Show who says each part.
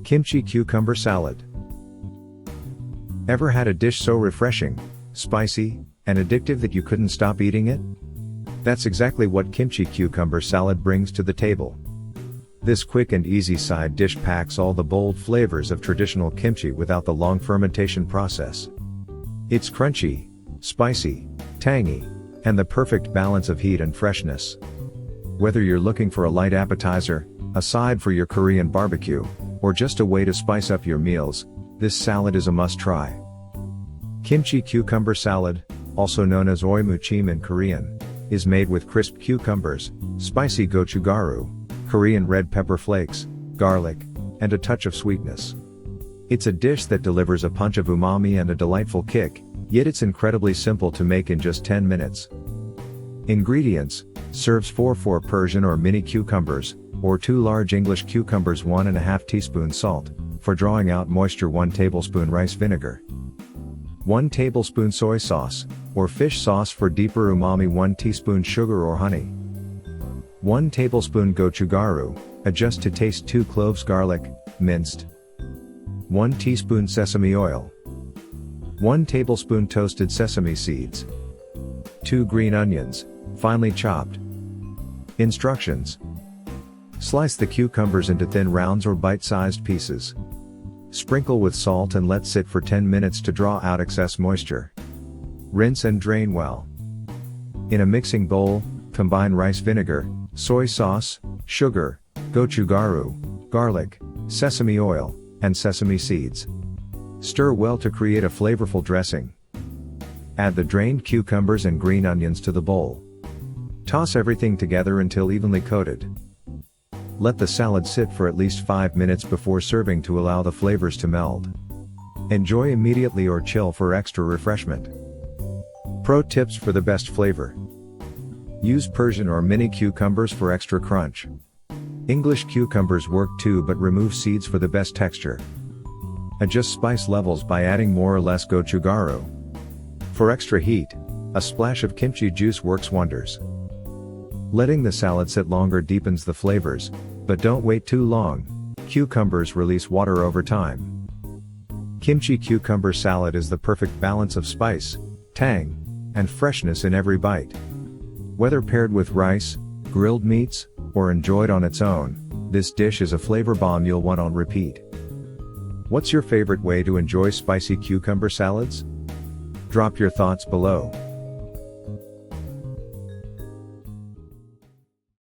Speaker 1: Kimchi Cucumber Salad. Ever had a dish so refreshing, spicy, and addictive that you couldn't stop eating it? That's exactly what Kimchi Cucumber Salad brings to the table. This quick and easy side dish packs all the bold flavors of traditional kimchi without the long fermentation process. It's crunchy, spicy, tangy, and the perfect balance of heat and freshness. Whether you're looking for a light appetizer, a side for your Korean barbecue, or just a way to spice up your meals, this salad is a must-try. Kimchi Cucumber Salad, also known as oimuchim in Korean, is made with crisp cucumbers, spicy gochugaru, Korean red pepper flakes, garlic, and a touch of sweetness. It's a dish that delivers a punch of umami and a delightful kick, yet it's incredibly simple to make in just 10 minutes. Ingredients: serves 4 Persian or mini cucumbers, or 2 large English cucumbers, 1½ teaspoon salt, for drawing out moisture, 1 tablespoon rice vinegar, 1 tablespoon soy sauce, or fish sauce for deeper umami, 1 teaspoon sugar or honey, 1 tablespoon gochugaru, adjust to taste, 2 cloves garlic, minced, 1 teaspoon sesame oil, 1 tablespoon toasted sesame seeds, 2 green onions, finely chopped. Instructions: slice the cucumbers into thin rounds or bite-sized pieces. Sprinkle with salt and let sit for 10 minutes to draw out excess moisture. Rinse and drain well. In a mixing bowl, combine rice vinegar, soy sauce, sugar, gochugaru, garlic, sesame oil, and sesame seeds. Stir well to create a flavorful dressing. Add the drained cucumbers and green onions to the bowl. Toss everything together until evenly coated. Let the salad sit for at least 5 minutes before serving to allow the flavors to meld. Enjoy immediately or chill for extra refreshment. Pro tips for the best flavor: use Persian or mini cucumbers for extra crunch. English cucumbers work too, but remove seeds for the best texture. Adjust spice levels by adding more or less gochugaru. For extra heat, a splash of kimchi juice works wonders. Letting the salad sit longer deepens the flavors, but don't wait too long. Cucumbers release water over time. Kimchi Cucumber Salad is the perfect balance of spice, tang, and freshness in every bite. Whether paired with rice, grilled meats, or enjoyed on its own, this dish is a flavor bomb you'll want on repeat. What's your favorite way to enjoy spicy cucumber salads? Drop your thoughts below.